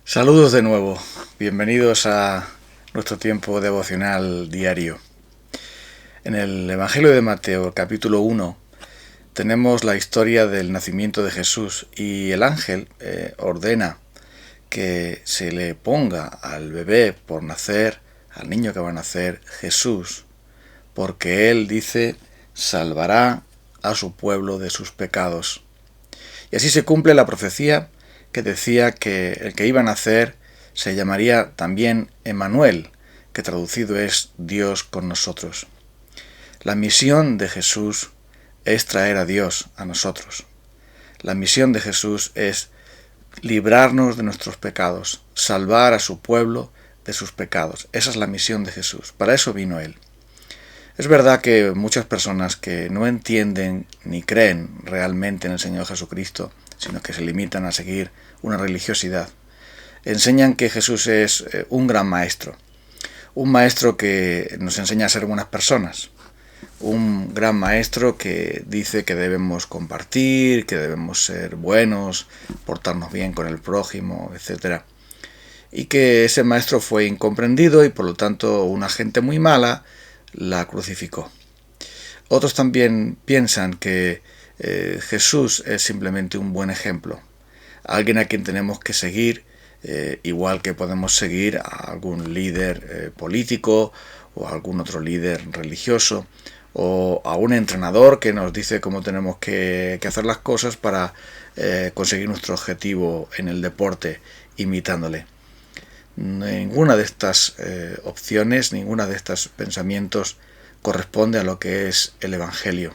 Saludos de nuevo, bienvenidos a nuestro tiempo devocional diario. En el Evangelio de Mateo, capítulo 1, tenemos la historia del nacimiento de Jesús y el ángel ordena que se le ponga al bebé por nacer, al niño que va a nacer, Jesús, porque él dice, salvará a su pueblo de sus pecados. Y así se cumple la profecía que decía que el que iba a nacer se llamaría también Emmanuel, que traducido es Dios con nosotros. La misión de Jesús es traer a Dios a nosotros. La misión de Jesús es librarnos de nuestros pecados, salvar a su pueblo de sus pecados. Esa es la misión de Jesús. Para eso vino Él. Es verdad que muchas personas que no entienden ni creen realmente en el Señor Jesucristo, sino que se limitan a seguir una religiosidad, enseñan que Jesús es un gran maestro, un maestro que nos enseña a ser buenas personas, un gran maestro que dice que debemos compartir, que debemos ser buenos, portarnos bien con el prójimo, etc. Y que ese maestro fue incomprendido y por lo tanto una gente muy mala la crucificó. Otros también piensan que Jesús es simplemente un buen ejemplo, alguien a quien tenemos que seguir, igual que podemos seguir a algún líder político o a algún otro líder religioso o a un entrenador que nos dice cómo tenemos que hacer las cosas para conseguir nuestro objetivo en el deporte, imitándole. Ninguna de estas opciones, ninguna de estos pensamientos corresponde a lo que es el Evangelio.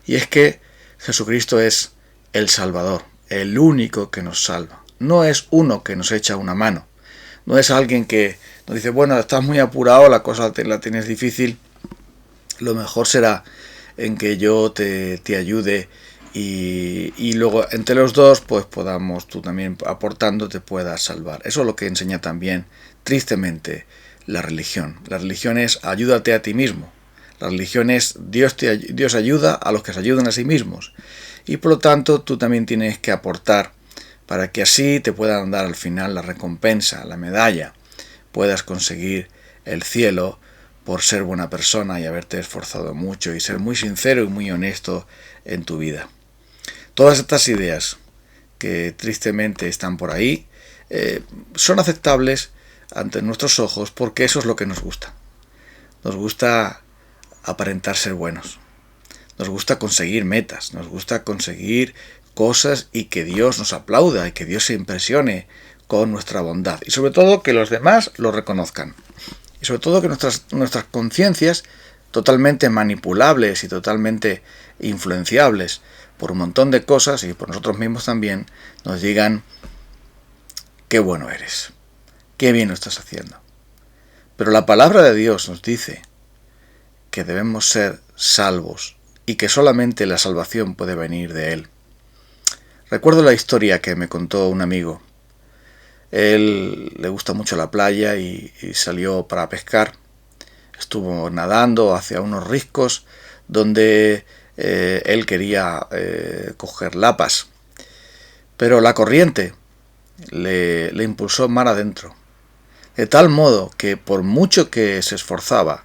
Y es que Jesucristo es el Salvador, el único que nos salva. No es uno que nos echa una mano. No es alguien que nos dice, bueno, estás muy apurado, la cosa la tienes difícil, lo mejor será en que yo te ayude y luego entre los dos pues podamos, tú también aportando, te puedas salvar. Eso es lo que enseña también tristemente la religión. La religión es ayúdate a ti mismo. La religión es Dios ayuda a los que se ayudan a sí mismos. Y por lo tanto tú también tienes que aportar para que así te puedan dar al final la recompensa, la medalla, puedas conseguir el cielo por ser buena persona y haberte esforzado mucho y ser muy sincero y muy honesto en tu vida. Todas estas ideas que tristemente están por ahí son aceptables ante nuestros ojos porque eso es lo que nos gusta. Nos gusta aparentar ser buenos. Nos gusta conseguir metas, nos gusta conseguir cosas y que Dios nos aplauda y que Dios se impresione con nuestra bondad. Y sobre todo que los demás lo reconozcan. Y sobre todo que nuestras conciencias, totalmente manipulables y totalmente influenciables por un montón de cosas y por nosotros mismos también, nos digan qué bueno eres, qué bien lo estás haciendo. Pero la palabra de Dios nos dice que debemos ser salvos y que solamente la salvación puede venir de Él. Recuerdo la historia que me contó un amigo. Él le gusta mucho la playa y salió para pescar. Estuvo nadando hacia unos riscos donde él quería coger lapas. Pero la corriente le impulsó mar adentro. De tal modo que por mucho que se esforzaba,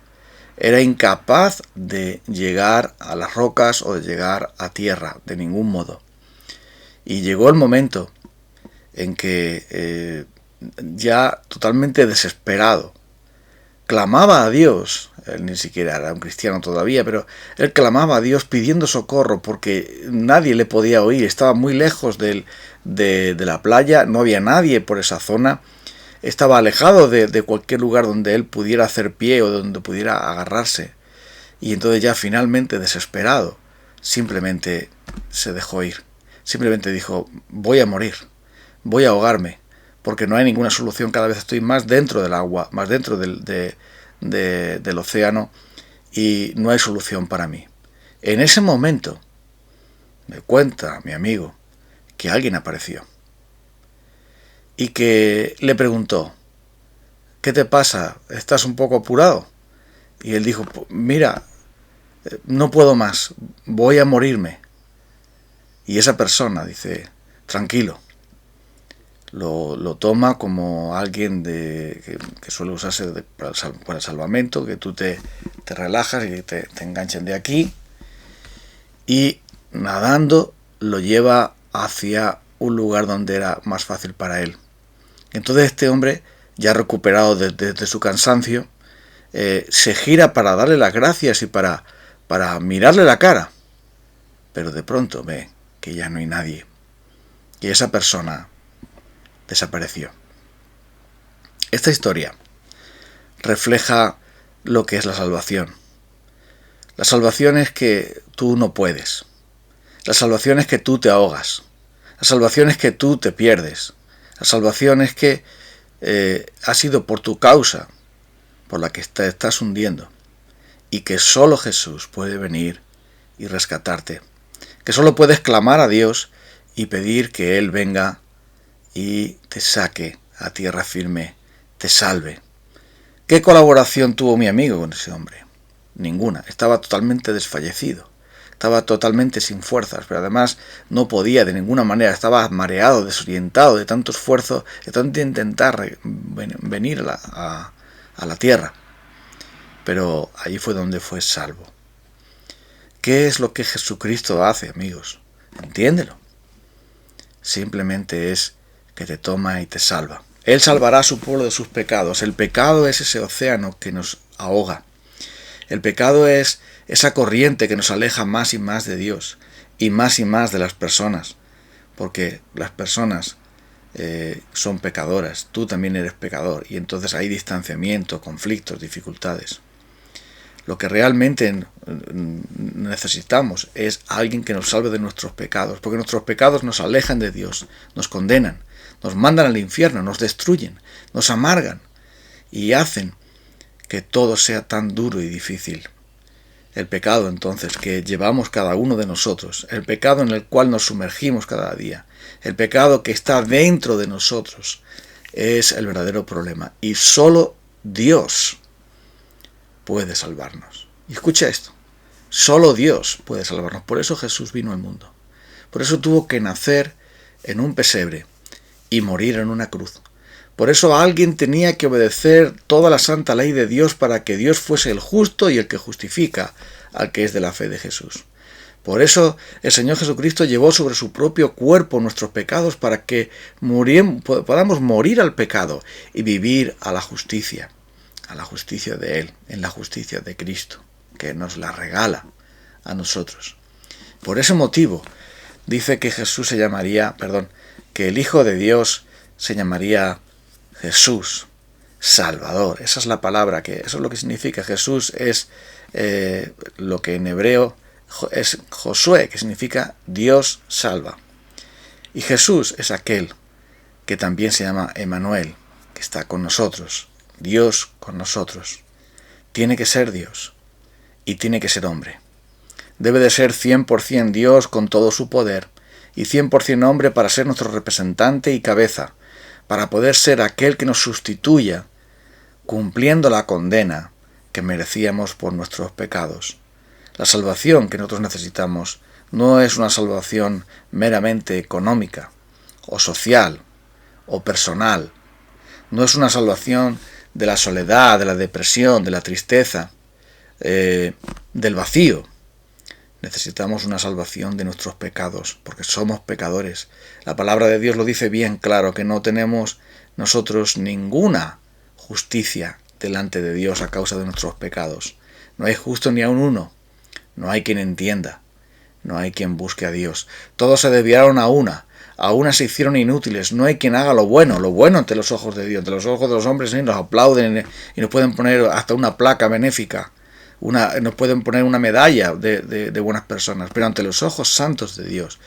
era incapaz de llegar a las rocas o de llegar a tierra, de ningún modo. Y llegó el momento en que ya totalmente desesperado, clamaba a Dios. Él ni siquiera era un cristiano todavía, pero él clamaba a Dios pidiendo socorro porque nadie le podía oír, estaba muy lejos de la playa, no había nadie por esa zona, estaba alejado de cualquier lugar donde él pudiera hacer pie o donde pudiera agarrarse. Y entonces ya finalmente desesperado, simplemente se dejó ir. Simplemente dijo, voy a morir, voy a ahogarme, porque no hay ninguna solución, cada vez estoy más dentro del agua, más dentro del océano y no hay solución para mí. En ese momento me cuenta mi amigo que alguien apareció y que le preguntó, ¿qué te pasa? ¿Estás un poco apurado? Y él dijo, mira, no puedo más, voy a morirme. Y esa persona dice, tranquilo, lo toma como alguien que suele usarse para el salvamento, que tú te relajas y te enganchan de aquí, y nadando lo lleva hacia un lugar donde era más fácil para él. Entonces este hombre, ya recuperado de su cansancio, se gira para darle las gracias y para mirarle la cara, pero de pronto ve que ya no hay nadie, que esa persona desapareció. Esta historia refleja lo que es la salvación. La salvación es que tú no puedes. La salvación es que tú te ahogas. La salvación es que tú te pierdes. La salvación es que ha sido por tu causa por la que te estás hundiendo, y que solo Jesús puede venir y rescatarte. Que solo puedes clamar a Dios y pedir que Él venga y te saque a tierra firme, te salve. ¿Qué colaboración tuvo mi amigo con ese hombre? Ninguna. Estaba totalmente desfallecido. Estaba totalmente sin fuerzas, pero además no podía de ninguna manera. Estaba mareado, desorientado de tanto esfuerzo, de tanto intentar venir a la tierra. Pero allí fue donde fue salvo. ¿Qué es lo que Jesucristo hace, amigos? Entiéndelo. Simplemente es que te toma y te salva. Él salvará a su pueblo de sus pecados. El pecado es ese océano que nos ahoga. El pecado es esa corriente que nos aleja más y más de Dios y más de las personas, porque las personas son pecadoras, tú también eres pecador, y entonces hay distanciamiento, conflictos, dificultades. Lo que realmente necesitamos es alguien que nos salve de nuestros pecados, porque nuestros pecados nos alejan de Dios, nos condenan, nos mandan al infierno, nos destruyen, nos amargan y hacen que todo sea tan duro y difícil. El pecado, entonces, que llevamos cada uno de nosotros, el pecado en el cual nos sumergimos cada día, el pecado que está dentro de nosotros, es el verdadero problema. Y solo Dios puede salvarnos. Y escucha esto, solo Dios puede salvarnos. Por eso Jesús vino al mundo. Por eso tuvo que nacer en un pesebre y morir en una cruz. Por eso alguien tenía que obedecer toda la santa ley de Dios para que Dios fuese el justo y el que justifica al que es de la fe de Jesús. Por eso el Señor Jesucristo llevó sobre su propio cuerpo nuestros pecados para que podamos morir al pecado y vivir a la justicia de Él, en la justicia de Cristo, que nos la regala a nosotros. Por ese motivo dice que que el Hijo de Dios se llamaría Jesús, Salvador. Esa es la palabra, eso es lo que significa. Jesús es lo que en hebreo es Josué, que significa Dios salva. Y Jesús es aquel que también se llama Emmanuel, que está con nosotros, Dios con nosotros. Tiene que ser Dios y tiene que ser hombre. Debe de ser 100% Dios con todo su poder y 100% hombre para ser nuestro representante y cabeza, para poder ser aquel que nos sustituya, cumpliendo la condena que merecíamos por nuestros pecados. La salvación que nosotros necesitamos no es una salvación meramente económica, o social, o personal. No es una salvación de la soledad, de la depresión, de la tristeza, del vacío. Necesitamos una salvación de nuestros pecados, porque somos pecadores. La palabra de Dios lo dice bien claro, que no tenemos nosotros ninguna justicia delante de Dios a causa de nuestros pecados. No hay justo ni aun uno. No hay quien entienda. No hay quien busque a Dios. Todos se desviaron a una se hicieron inútiles. No hay quien haga lo bueno ante los ojos de Dios. Ante los ojos de los hombres nos aplauden y nos pueden poner hasta una placa benéfica. Nos pueden poner una medalla de buenas personas, pero ante los ojos santos de Dios,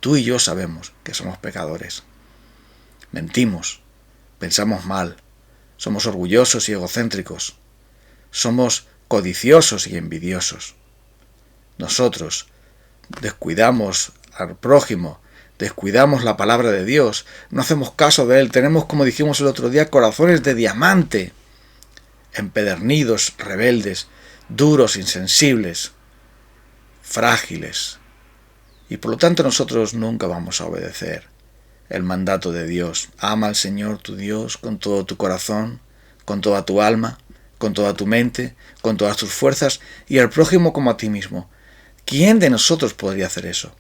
tú y yo sabemos que somos pecadores. Mentimos, pensamos mal, somos orgullosos y egocéntricos, somos codiciosos y envidiosos. Nosotros descuidamos al prójimo, descuidamos la palabra de Dios, no hacemos caso de Él, tenemos, como dijimos el otro día, corazones de diamante, empedernidos, rebeldes, duros, insensibles, frágiles, y por lo tanto nosotros nunca vamos a obedecer el mandato de Dios. Ama al Señor tu Dios con todo tu corazón, con toda tu alma, con toda tu mente, con todas tus fuerzas, y al prójimo como a ti mismo. ¿Quién de nosotros podría hacer eso?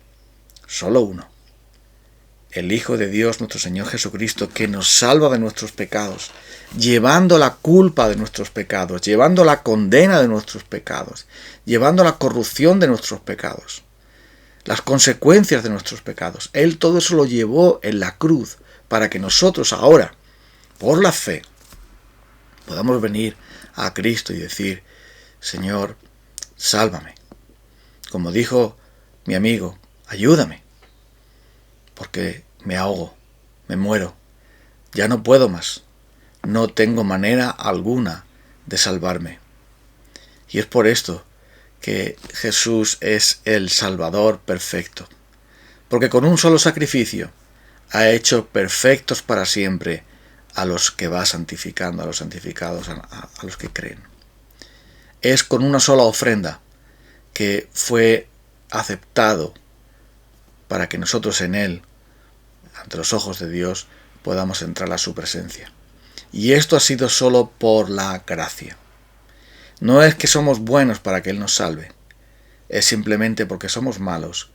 Solo uno. El Hijo de Dios, nuestro Señor Jesucristo, que nos salva de nuestros pecados, llevando la culpa de nuestros pecados, llevando la condena de nuestros pecados, llevando la corrupción de nuestros pecados, las consecuencias de nuestros pecados. Él todo eso lo llevó en la cruz para que nosotros ahora, por la fe, podamos venir a Cristo y decir: Señor, sálvame. Como dijo mi amigo, ayúdame, porque me ahogo, me muero, ya no puedo más, no tengo manera alguna de salvarme. Y es por esto que Jesús es el Salvador perfecto, porque con un solo sacrificio ha hecho perfectos para siempre a los que va santificando, a los santificados, a los que creen. Es con una sola ofrenda que fue aceptado para que nosotros en Él, ante los ojos de Dios, podamos entrar a su presencia. Y esto ha sido solo por la gracia. No es que somos buenos para que Él nos salve, es simplemente porque somos malos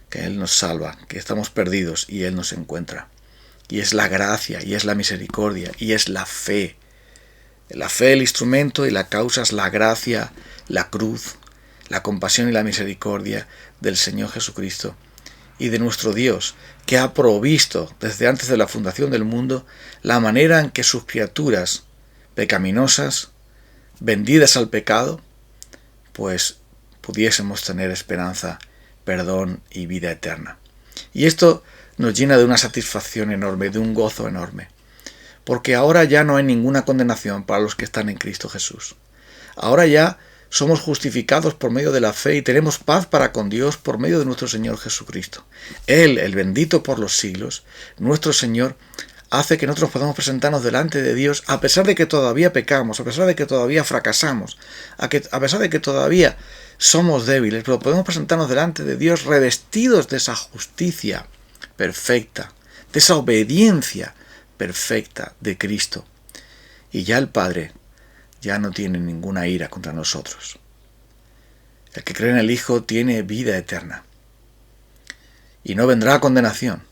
que Él nos salva, que estamos perdidos y Él nos encuentra. Y es la gracia, y es la misericordia, y es la fe. La fe, el instrumento, y la causa es la gracia, la cruz, la compasión y la misericordia del Señor Jesucristo y de nuestro Dios, que ha provisto desde antes de la fundación del mundo la manera en que sus criaturas pecaminosas, vendidas al pecado, pues pudiésemos tener esperanza, perdón y vida eterna. Y esto nos llena de una satisfacción enorme, de un gozo enorme, porque ahora ya no hay ninguna condenación para los que están en Cristo Jesús. Ahora ya somos justificados por medio de la fe y tenemos paz para con Dios por medio de nuestro Señor Jesucristo. Él, el bendito por los siglos, nuestro Señor, hace que nosotros podamos presentarnos delante de Dios a pesar de que todavía pecamos, a pesar de que todavía fracasamos, a pesar de que todavía somos débiles, pero podemos presentarnos delante de Dios revestidos de esa justicia perfecta, de esa obediencia perfecta de Cristo. Y ya el Padre ya no tiene ninguna ira contra nosotros. El que cree en el Hijo tiene vida eterna. Y no vendrá condenación,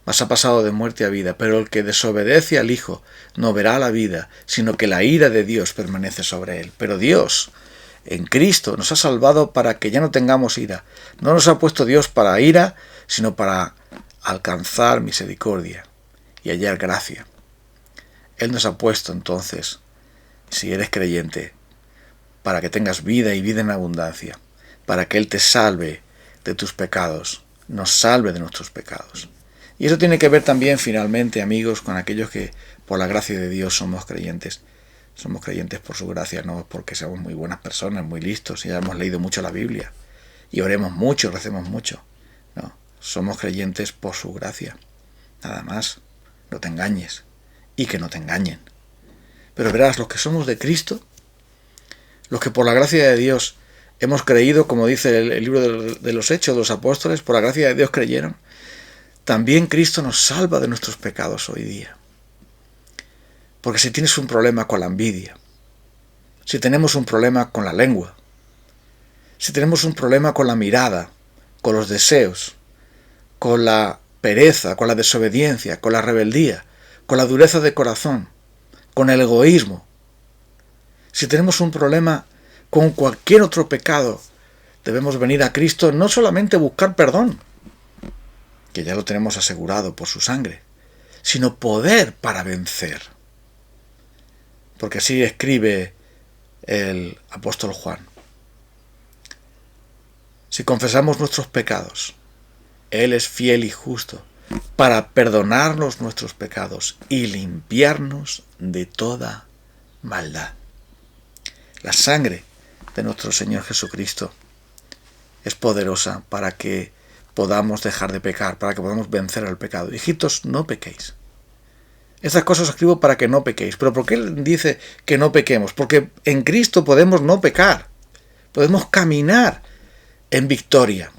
mas ha pasado de muerte a vida. Pero el que desobedece al Hijo no verá la vida, sino que la ira de Dios permanece sobre él. Pero Dios, en Cristo, nos ha salvado para que ya no tengamos ira. No nos ha puesto Dios para ira, sino para alcanzar misericordia y hallar gracia. Él nos ha puesto entonces, si eres creyente, para que tengas vida y vida en abundancia, para que Él te salve de tus pecados, nos salve de nuestros pecados. Y eso tiene que ver también, finalmente, amigos, con aquellos que por la gracia de Dios somos creyentes. Somos creyentes por su gracia, no porque seamos muy buenas personas, muy listos, y hayamos leído mucho la Biblia, y oremos mucho, recemos mucho. No, somos creyentes por su gracia. Nada más, no te engañes, y que no te engañen. Pero verás, los que somos de Cristo, los que por la gracia de Dios hemos creído, como dice el libro de los Hechos de los Apóstoles, por la gracia de Dios creyeron, también Cristo nos salva de nuestros pecados hoy día. Porque si tienes un problema con la envidia, si tenemos un problema con la lengua, si tenemos un problema con la mirada, con los deseos, con la pereza, con la desobediencia, con la rebeldía, con la dureza de corazón, con el egoísmo, si tenemos un problema con cualquier otro pecado, debemos venir a Cristo, no solamente buscar perdón, que ya lo tenemos asegurado por su sangre, sino poder para vencer. Porque así escribe el apóstol Juan: si confesamos nuestros pecados, Él es fiel y justo para perdonarnos nuestros pecados y limpiarnos de toda maldad. La sangre de nuestro Señor Jesucristo es poderosa para que podamos dejar de pecar, para que podamos vencer al pecado. Hijitos, no pequéis. Estas cosas os escribo para que no pequéis. ¿Pero por qué dice que no pequemos? Porque en Cristo podemos no pecar. Podemos caminar en victoria.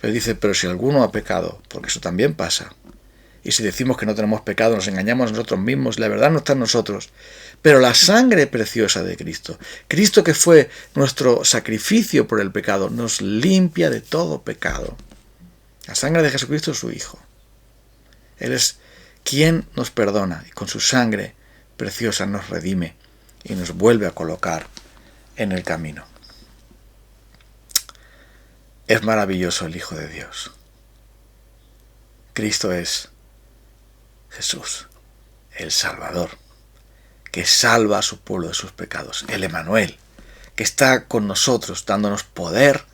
Pero dice, pero si alguno ha pecado, porque eso también pasa, Y si decimos que no tenemos pecado, nos engañamos a nosotros mismos, la verdad no está en nosotros. Pero la sangre preciosa de Cristo, Cristo que fue nuestro sacrificio por el pecado, nos limpia de todo pecado. La sangre de Jesucristo es su Hijo. Él es quien nos perdona y con su sangre preciosa nos redime y nos vuelve a colocar en el camino. Es maravilloso el Hijo de Dios. Cristo es Jesús, el Salvador, que salva a su pueblo de sus pecados. El Emmanuel, que está con nosotros dándonos poder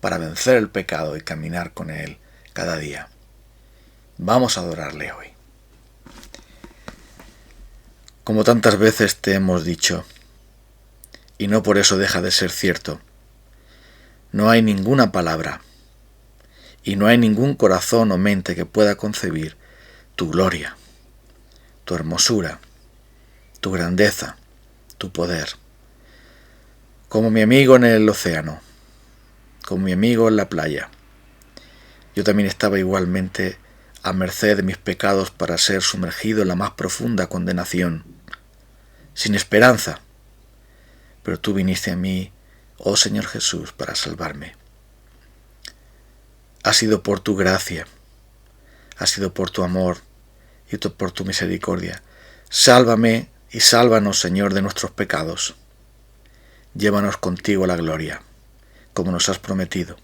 para vencer el pecado y caminar con Él cada día. Vamos a adorarle hoy. Como tantas veces te hemos dicho, y no por eso deja de ser cierto, no hay ninguna palabra y no hay ningún corazón o mente que pueda concebir tu gloria, tu hermosura, tu grandeza, tu poder. Como mi amigo en el océano, como mi amigo en la playa, yo también estaba igualmente a merced de mis pecados para ser sumergido en la más profunda condenación, sin esperanza. Pero tú viniste a mí, oh Señor Jesús, para salvarme. Ha sido por tu gracia, ha sido por tu amor y por tu misericordia. Sálvame y sálvanos, Señor, de nuestros pecados. Llévanos contigo a la gloria, como nos has prometido,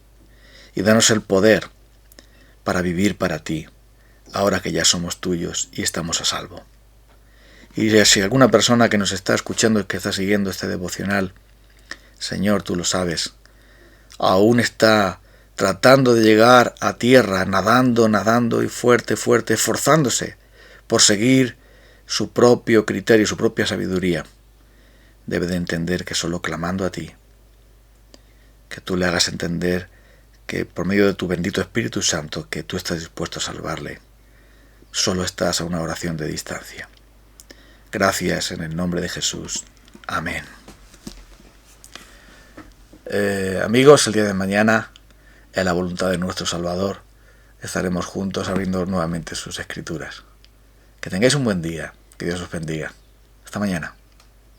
y danos el poder para vivir para ti, ahora que ya somos tuyos y estamos a salvo. Y si alguna persona que nos está escuchando y que está siguiendo este devocional, Señor, tú lo sabes, aún está tratando de llegar a tierra, nadando y fuerte, esforzándose por seguir su propio criterio, su propia sabiduría, debe de entender que solo clamando a ti, que tú le hagas entender que por medio de tu bendito Espíritu Santo, que tú estás dispuesto a salvarle, solo estás a una oración de distancia. Gracias en el nombre de Jesús. Amén. Amigos, el día de mañana, en la voluntad de nuestro Salvador, estaremos juntos abriendo nuevamente sus Escrituras. Que tengáis un buen día. Que Dios os bendiga. Hasta mañana.